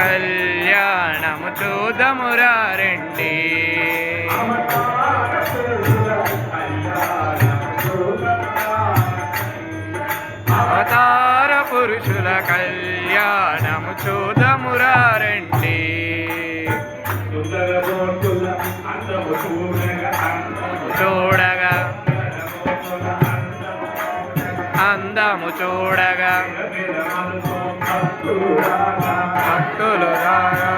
కళ్యాణము చూదమురా రండి, అవతార పురుషుల కళ్యాణము చూదమురా రండి. చూడగా అందము చూడగా భక్తులు రాగా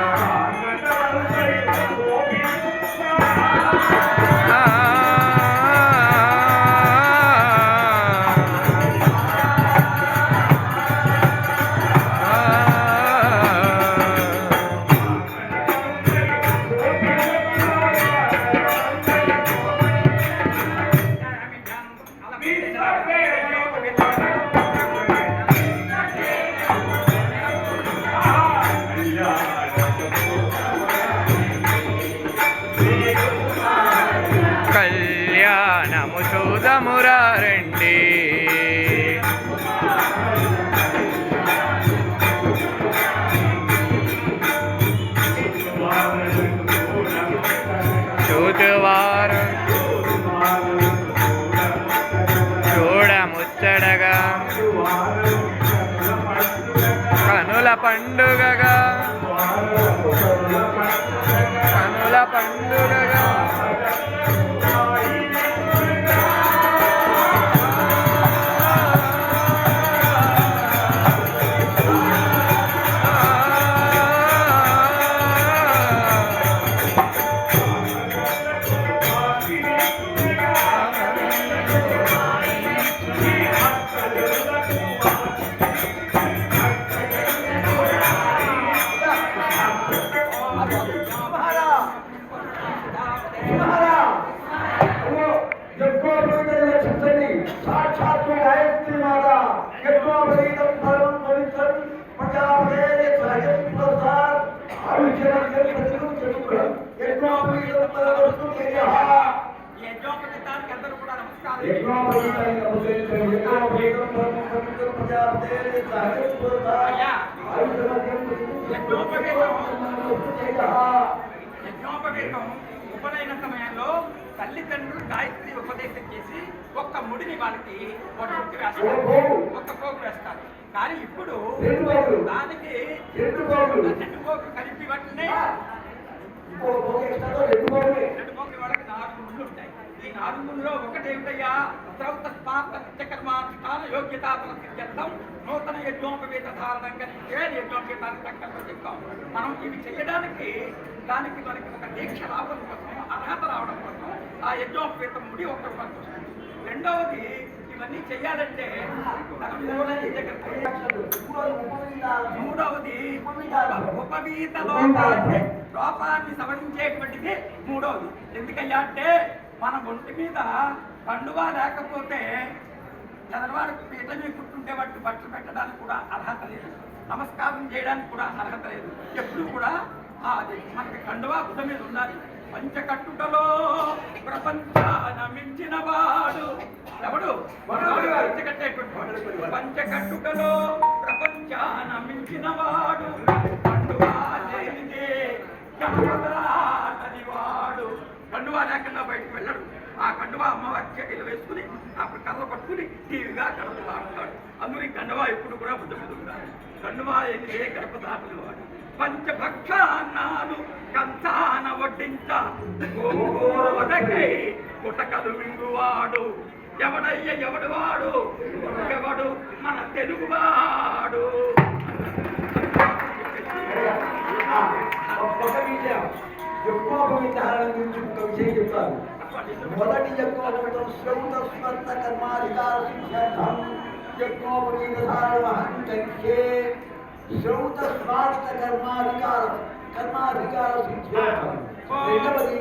కళ్యాణము చూదమురా రండి, చూచువారు చూడముచ్చడగా కనుల పండుగగా కనుల పండుగగా ఉపనయన సమయంలో తల్లిదండ్రులు గాయత్రి ఉపదేశం చేసి ఒక్క ముడిని వాళ్ళకి ఒక ముడి వేస్తారు, ఒక్క పోగు వేస్తారు. కానీ ఇప్పుడు దానికి రెండు పోగు కలిపి వాటిని రెండు పోగులు వాళ్ళకి 4 ముళ్ళు ఉంటాయి. ఈ 4 ముళ్ళలో ఒకటేమిటయ్యా, శ్రౌత స్పాత నిత్యకర్మానుష్ఠాన యోగ్యతా ప్రసిద్ధ్యర్థం నూతన యజ్ఞోపవేత ధారణంగా యజ్ఞోపవేతాన్ని సంకల్పం చెప్తాం. మనం ఇవి చేయడానికి దానికి మనకి ఒక దీక్ష రావడం కోసం, అర్హత రావడం కోసం ఆ యజ్ఞోపవేతం ముడి ఒకటి మనకు వస్తుంది. రెండవది ఇవన్నీ చెయ్యాలంటే మూడవది ఉపవీత లోపాన్ని సవరించేటువంటిది మూడవది. ఎందుకయ్యా అంటే మన ఒంటి మీద కండువా లేకపోతే చదరవాడికి పీట మీద కుట్టుంటే వాటికి బట్టలు పెట్టడానికి కూడా అర్హత లేదు, నమస్కారం చేయడానికి కూడా అర్హత లేదు. ఎప్పుడు కూడా అది మనకి కండువా బుద్ధ మీద ఉండాలి. పంచకట్టుటలో ప్రపంచాన మించిన వాడు ఎవడు? పంచకట్టేటువంటి వాడు. పంచకట్టుటలో ప్రపంచాన మించిన వాడు కండువా లేనిదే కనపడరాని వాడు. కండువా లేకుండా బయటకు వెళ్ళడు. ఆ కండువా అమ్మవారి చెడ్డీలు వేసుకుని అప్పుడు కర్ర పట్టుకుని టీవీగా గడప దాటుతాడు. అందుకని కండువా ఎప్పుడు కూడా బుద్ధ మీద ఉండాలి. కండువా లేనిదే గడప దాటని వాడు. పంచభక్షాన్నాలు కంచాన వడ్డించ పుటకలు మింగువాడు ఎవడయ్య ఎవడు వాడు? ఎవడు? మన తెలుగువాడు. మొదటి యజ్ఞోపవీతం శ్రౌత స్మర్త కర్మాధికార సిద్ధ్యర్థం యజ్ఞోపవీతధారణమహం కరిష్యే. శ్రౌత స్మార్త కర్మాధికార సిద్ధ్యర్థం. రెండవది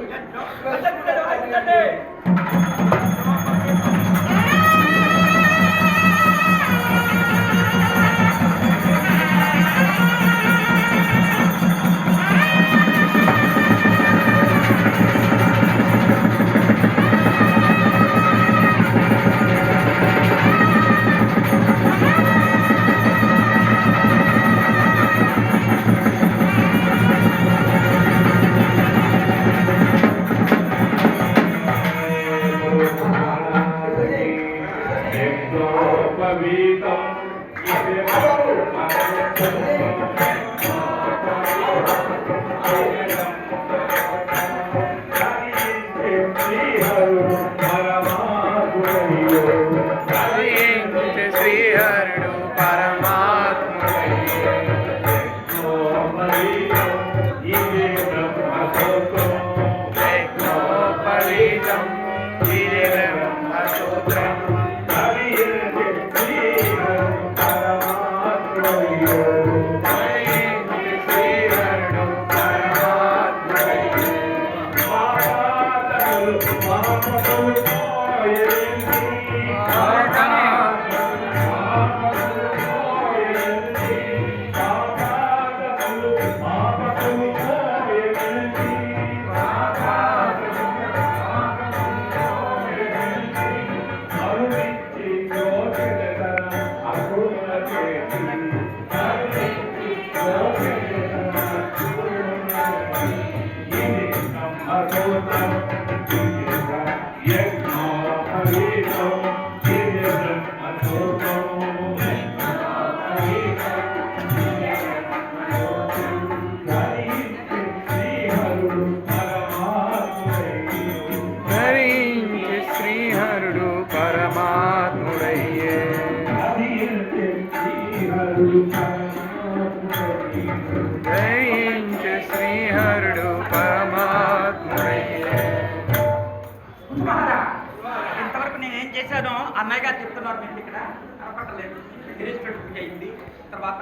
అన్నయ్య గారు చెప్తున్నారు మీకు ఇక్కడ కనపట్టలేదు. గిరీశ్వరుడు పూజ అయింది, తర్వాత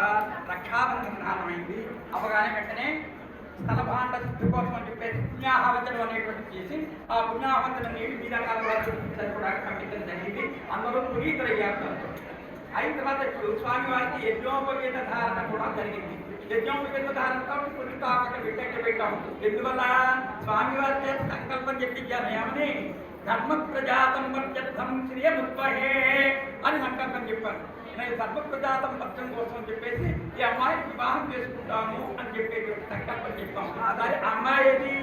రక్షాబంధన స్నానం అయింది. అవగానే వెంటనే స్థలభాండ శుద్ధి కోసం అని చెప్పేసి పుణ్యాహవచనం అనేటువంటి చేసి ఆ పుణ్యాహవచనం నీటి మీద సరిపడానికి పంపించడం జరిగింది. అందరూ పునీతులయ్యారు. అయిన తర్వాత ఇప్పుడు స్వామివారికి యజ్ఞోపవేత ధారణ కూడా జరిగింది. యజ్ఞోపవేత ధారణతో పునఃస్థాపక వికెట్లు పెట్టాము. ఎందువల్ల స్వామివారి చేత సంకల్పం చెప్పించాను. ఏమని ధర్మ ప్రజాతం పర్యర్థం శ్రియముత్వహే అని సంకల్పం చెప్పారు. నేను ధర్మ ప్రజాతం పత్రం కోసం అని చెప్పేసి ఈ అమ్మాయిని వివాహం చేసుకుంటాను అని చెప్పేసి సంకల్పం చెప్పాము. దాని అమ్మాయిది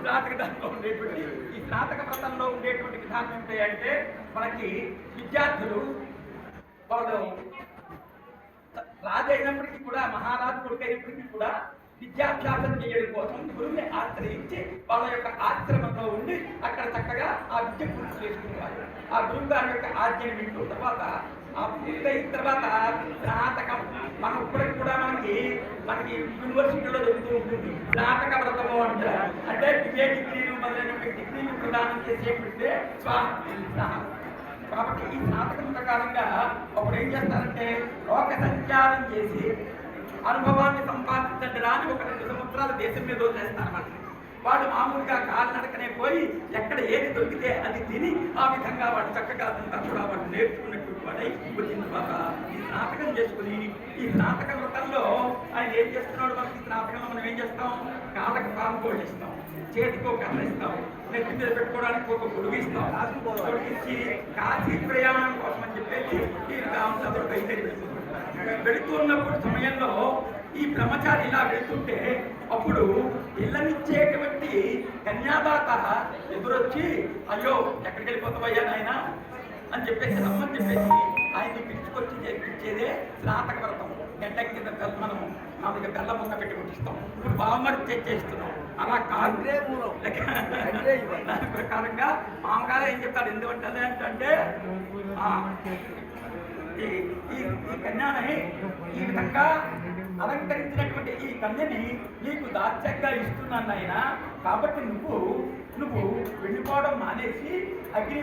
స్నాతక ధర్మంలో ఉండేటువంటి ఈ స్నాతక వ్రతంలో ఉండేటువంటి విధానం ఏంటంటే మనకి విద్యార్థులు వాళ్ళు రాజు అయినప్పటికీ కూడా మహారాజు కొడుకు అయినప్పటికీ కూడా విద్యాభ్యాసం చేయడం కోసం గురువుని ఆశ్రయించి వాళ్ళ యొక్క ఆశ్రమంలో ఉండి అక్కడ చక్కగా ఆ విద్య పూర్తి చేసుకునేవారు. ఆ గురువు గారి యొక్క ఆజ్ఞను వింటూ తర్వాత ఆ పూర్తయిన తర్వాత స్నాతకం మనం ఇప్పటికి కూడా మనకి యూనివర్సిటీలో జరుగుతూ ఉంటుంది. స్నాతక వ్రతము అంటారు. అంటే బిఏ డిగ్రీలు మొదలైన డిగ్రీలు ప్రదానం చేసేటువంటి కాబట్టి ఈ స్నాతకం ప్రకారంగా అప్పుడు ఏం చేస్తారంటే లోక సంచారం చేసి అనుభవాన్ని సంపాదించడానికి ఒక 2 సంవత్సరాలు దేశం మీద వదిలేస్తారన్నమాట. వాడు మామూలుగా కాలినడకనే పోయి ఎక్కడ ఏది దొరికితే అది తిని ఆ విధంగా వాడు చక్కగా అదంతా కూడా వాడు నేర్చుకున్నటువంటి వాడై వచ్చిన తర్వాత ఈ స్నాతకం చేసుకుని ఈ స్నాతక వ్రతంలో ఆయన ఏం చేస్తున్నాడు? మనకి స్నాతకంలో మనం ఏం చేస్తాం? కాళ్ళకి పాము ఇస్తాం, చేతికి ఒక కర్ర ఇస్తాం, నెత్తి మీద పెట్టుకోవడానికి ఒక గొడుగు ఇస్తాం. గొడుగిచ్చి కాశీ ప్రయాణం కోసం అని చెప్పేసి ఈ రామచంద్రుడు బయలుదేరి వెళుతున్నప్పుడు సమయంలో ఈ బ్రహ్మచారి ఇలా వెళ్తుంటే అప్పుడు ఇళ్ళనిచ్చేటువంటి కన్యాదాత ఎదురొచ్చి అయ్యో ఎక్కడికి వెళ్ళిపోతావయ్యా నాయన అని చెప్పేసి రమ్మని చెప్పేసి ఆయన్ని పిలుచుకొచ్చి చేయించేదే స్నాతక వ్రతం. గంట కింద మనం మామూలుగా బెల్లం ముక్క పెట్టి కొట్టిస్తాం. ఇప్పుడు బావమరి చేస్తున్నాం. అలా కాదు దాని ప్రకారంగా మామగారు ఏం చెప్తాడు? ఎందుకంటే అంటే ఈ కన్యని ఈ విధంగా అలంకరించినటువంటి ఈ కన్యని నీకు దాస్యంగా ఇస్తున్నాను ఆయన. కాబట్టి నువ్వు వెళ్ళిపోవడం మానేసి అగ్ని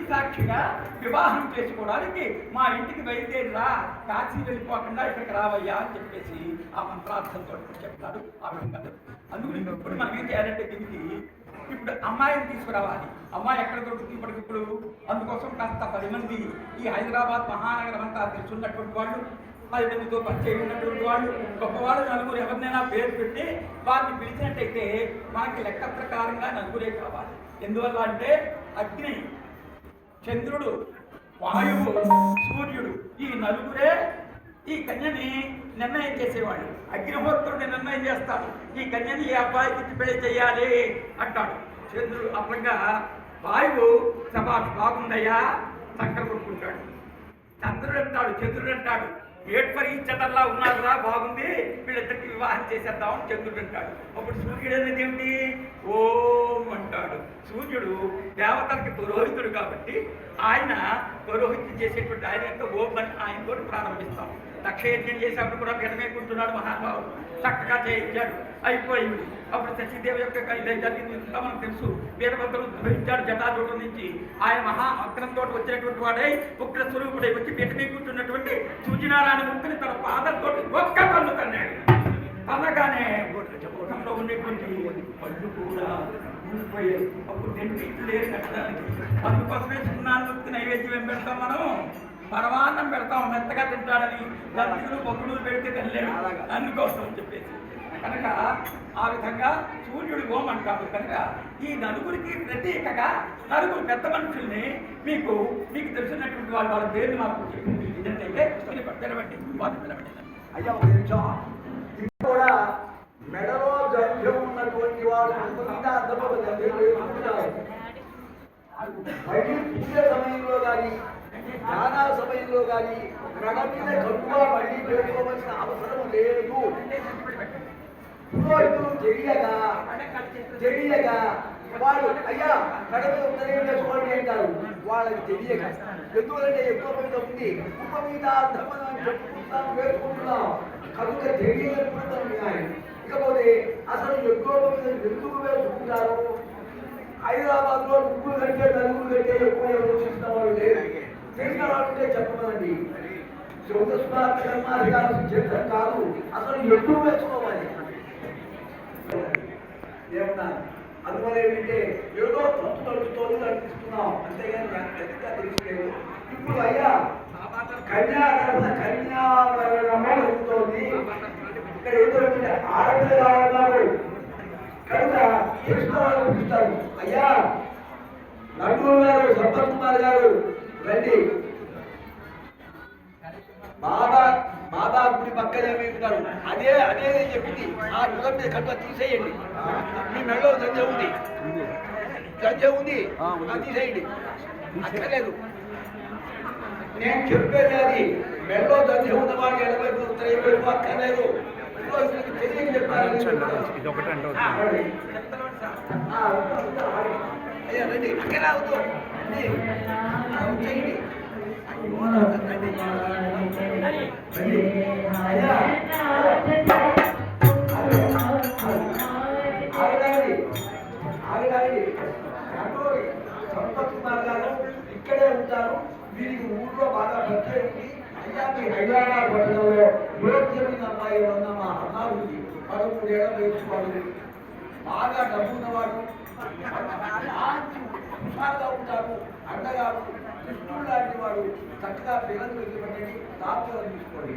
సాక్షిగా వివాహం చేసుకోవడానికి మా ఇంటికి బయలుదేరిరా, కాశీ వెళ్ళిపోకుండా ఇక్కడికి రావయ్యా అని చెప్పేసి ఆ మంత్రార్థంతో చెప్తాడు. ఆ విధంగా అందుకు ఇప్పుడు మనం ఏం చేయాలంటే దీనికి ఇప్పుడు అమ్మాయిని తీసుకురావాలి. అమ్మాయి ఎక్కడ దొరుకుతుంది ఇప్పటికిప్పుడు? అందుకోసం కాస్త 10 మంది ఈ హైదరాబాద్ మహానగరం అంతా తెలుసున్నటువంటి వాళ్ళు, 10 మందితో పరిచయం ఉన్నటువంటి వాళ్ళు, గొప్పవాళ్ళు నలుగురు ఎవరినైనా పేరు పెట్టి వారిని పిలిచినట్టయితే మనకి లెక్క ప్రకారంగా నలుగురే కావాలి. ఎందువల్ల అంటే అగ్ని, చంద్రుడు, వాయువు, సూర్యుడు ఈ నలుగురే ఈ కన్యని నిర్ణయం చేసేవాడు. అగ్నిహోత్రుడిని నిర్ణయం చేస్తాడు. ఈ కన్యని ఏ అబ్బాయికి పెళ్లి చేయాలి అంటాడు. చంద్రుడు అప్పగా వాయువు సభా బాగుందయ్యా చక్కర కొట్టుకుంటాడు. చంద్రుడు అంటాడు ఏడ్పరి చటర్లా ఉన్నాడురా బాగుంది, వీళ్ళిద్దరికి వివాహం చేసేద్దామని చంద్రుడు అంటాడు. అప్పుడు సూర్యుడు అనేది ఏమిటి? ఓం అంటాడు. సూర్యుడు దేవతలకి పురోహితుడు కాబట్టి ఆయన పురోహితుడు చేసేటువంటి ఆయన యొక్క ఓం అని ఆయనతో ప్రారంభిస్తాం. దక్షయజ్ఞం చేసేప్పుడు కూడా పీఠమే కూర్చున్నాడు మహానుభావుడు. చక్కగా చేయించాడు, అయిపోయింది. అప్పుడు శశిదేవి యొక్క ఇదే జరిగింది ఇంకా మనకు తెలుసు. వీరభద్రుడు ఉద్భవించాడు జటాజూటం నుంచి. ఆయన మహా అగ్రంతో వచ్చినటువంటి వాడై ఉగ్ర స్వరూపుడై వచ్చి పీఠమే కూర్చున్నటువంటి సూర్యనారాయణ ముక్తిని తన పాదంతో ఒక్క కన్ను తన్నాడు. తనగానే ముఖంలో ఉండేటువంటి పళ్ళు కూడా ఊడిపోయాయి. అప్పుడు దెంటిట్లు లేరు కట్టడానికి. అందుకోసమే సున్నానుక్తి నైవేద్యం ఏం పెడతాం మనం? పరమాన్నం పెడతాం, మెత్తగా తింటాడని. గంతులు బొగ్గులు పెడితే తినలేడు, అందుకోసం అని చెప్పేసి. కనుక ఆ విధంగా సూర్యుడు ఓం అంటాడు. కనుక ఈ నలుగురికి ప్రత్యేకగా నలుగురు పెద్ద మనుషుల్ని మీకు తెలిసినటువంటి వాళ్ళ పేరు మాకు చెప్పింది. ఏంటంటే పిలవండి, వాళ్ళు పిలవండి. అయ్యా ఒక నిమిషం. ఇప్పుడు కూడా మెడలో జంధ్యం ఉన్నటువంటి వాడు మీద అర్థమవుతుంది. మళ్ళీ పూజ సమయంలో కానీ ధ్యాన సమయంలో కానీ మెడ మీద గొప్ప మళ్ళీ పెట్టుకోవాల్సిన అవసరం లేదు. పురోహితులు తెలియగా వాళ్ళు అయ్యా మెడ మీద ఉత్తరం చేసుకోండి అంటారు. వాళ్ళకి తెలియక ఎందుకంటే ఎక్కువ మీద ఉంది, ఉప మీద అర్థమని చెప్పుకుంటాం, వేసుకుంటున్నాం. కనుక తెలియకపోతే ఇకపోతే అసలు ఎక్కువ మీద ఎందుకు వేసుకుంటారు హైదరాబాద్ లో ముగ్గురు కంటే నలుగురు కంటే ఎక్కువ ఎవరు చూసిన వాళ్ళు లేరు. తెలిసిన వాళ్ళు ఉంటే చెప్పమనండి. కర్మాధికారం చేస్తారు కాదు, అసలు ఎప్పుడు వేసుకోవాలి ఏమన్నా. అందువల్ల ఏంటంటే ఏదో తోడు నడిపిస్తున్నాం అంతేగాని ఖచ్చితంగా తెలియలేదు. ఇప్పుడు అయ్యా కన్యావరణము జరుగుతోంది. ఇక్కడ ఏదో ఆడపిల్ల కావాలన్నారు కనుక తెలిసిన వాళ్ళు పంపిస్తారు. అయ్యా నటులు గారు, సంపత్ కుమార్ గారు రండి. బాబా గుడి పక్కనే ఉంటారు. అదే చెప్పింది. ఆ ముఖం మీద కట్ట తీసేయండి. మీ మెడలో గంజ ఉంది అది తీసేయండి. అక్కర్లేదు, నేను చెప్పేది అది. మెడలో గంజ ఉన్నవాడు ఎడవైపు ఉత్తరైపు అక్కర్లేదు. తెలియక చెప్పారు. అయ్యా రండి, అక్కడ అవుతూ చేయండి. సంపత్ కుమార్ గారు ఇక్కడే ఉంటారు. వీరికి ఊళ్ళో బాగా పరిచయం ఉంది. అయ్యా మీ హైదరాబాద్ పట్టణంలో యోగ్యమైన అమ్మాయి ఉన్న మా అమ్మ ఉంది. 13 ఏళ్ళ వయసు వాడు, బాగా డబ్బున్నవాడు, హుషారుగా ఉంటారు, అండగా కృష్ణుడు లాంటి వాడు. చక్కగా పిల్లలు వెళ్ళిపెట్టండి, డాక్టర్ తీసుకోండి.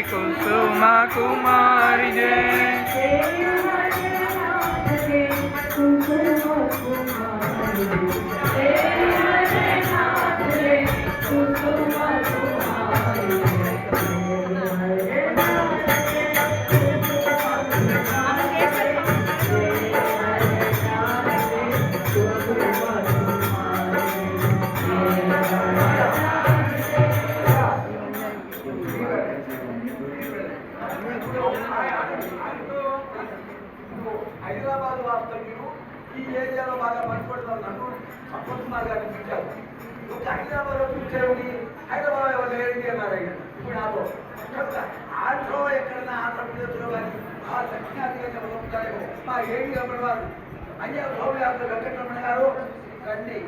कुसुमा कुमारी जय। హైదరాబాద్ వాస్తవ్యులు ఈ ఏరియాలో బాగా పనిపడుతున్నారు. నన్ను సంపత్ కుమార్ గారిని పిలిచారు. హైదరాబాద్ లో పిలిచేది, హైదరాబాద్ ఎవరు లేరండి అన్నారు. ఇప్పుడు నాతో ఆంధ్రలో ఎక్కడైనా ఆంధ్రప్రదేశ్లో కానీ ఆ దక్షిణాదిగా ఉంటారేమో మా ఏరియా వారు అయ్యా సౌర్యాత్ర వెంకటరమణ గారు రండి.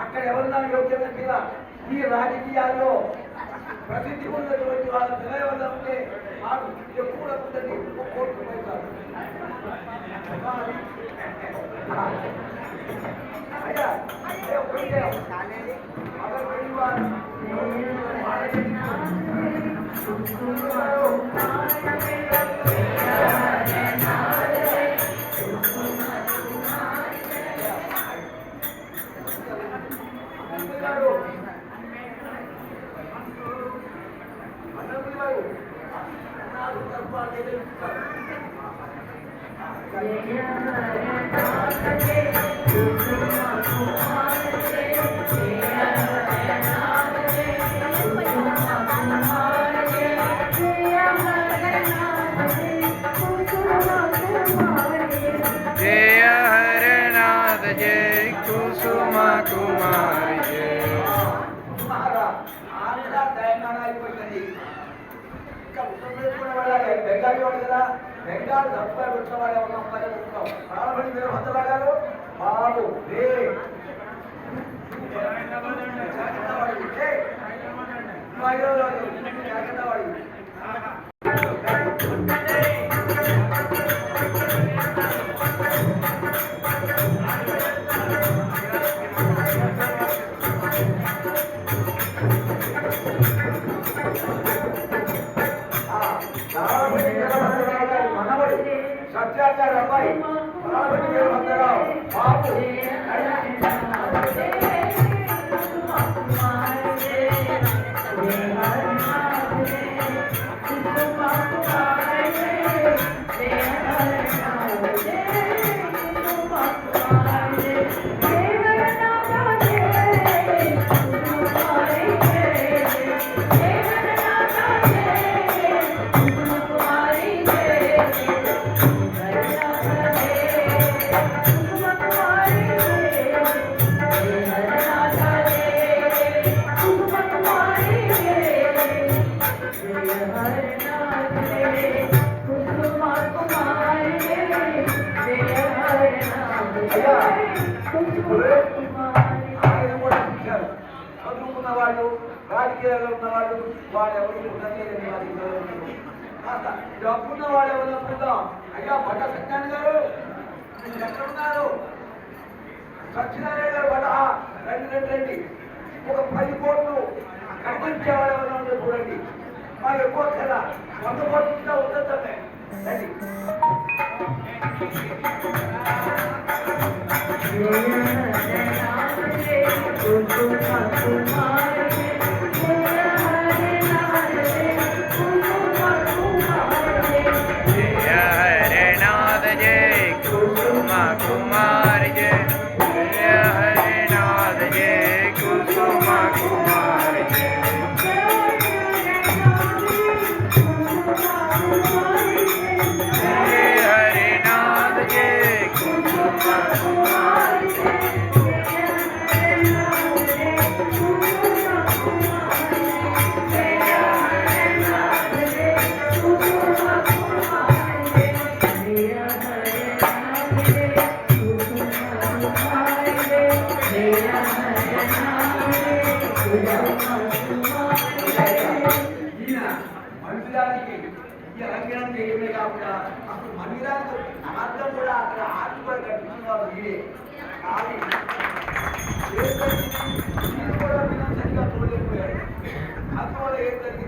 అక్కడ ఎవరన్నా యోగ్యమైన పిల్ల ఈ రాజకీయాల్లో ప్రసిద్ధి ఉన్నటువంటి వాళ్ళ పిల్ల ఎవరన్నా ఉంటే మాకు ఎక్కువ ఉందండి. 1 కోటి రూపాయలు అయ్యా जय हरनाथ जय कुसुमा कुमारी जय। ఆంధ్ర తెలంగాణ అయిపోయిందండి. ఇంకా ఉత్తరప్రదేశ్ కూడా వెళ్ళాలి. బెంగాలీ వాడు కదా, బెంగాల్ తప్ప వచ్చిన వాడు ఎవరన్నా అమ్మాయి ఉంటాం. ప్రారంభండి మీరు అందరాగారు బాబు మనవడు సత్యాచార్య అబ్బాయి ప్రారంభండి మీరు అందరావు బాబు Yeah. అయ్యా ఆయన కూడా చూశారు చదువుకున్న వాళ్ళు రాజకీయాల్లో ఉన్న వాళ్ళు ఎవరు ఉండలేదని వారికి తెలియదు. కాస్త డబ్బున్న వాళ్ళు ఎవరు చూద్దాం. అయ్యా బట్ట సత్యాన్ని గారు మీరు ఎక్కడున్నారు? సత్యనారాయణ గారు బట్ట రండి. ఒక 10 కోట్లు కనిపించేవాడు ఎవరైనా ఉంటే చూడండి. మాకు ఎక్కువ కదా 100 కోట్ల ఉంటుందంటే రండి. कुमार जय जय हरिनाथ जय कुसुमा कुमार जय जय हरिनाथ जय कुसुमा कुमार ఈయన మందిరానికి ఈ అలంకరణ చేయడమే కాకుండా అసలు మందిరానికి అర్థం కూడా అక్కడ ఆత్మగా కనిపిస్తున్నారు మీరే కానీ ఏం జరిగింది? మీరు కూడా మీరు సరిగ్గా చూడలేకపోయారు. అందువల్ల ఏం జరిగింది?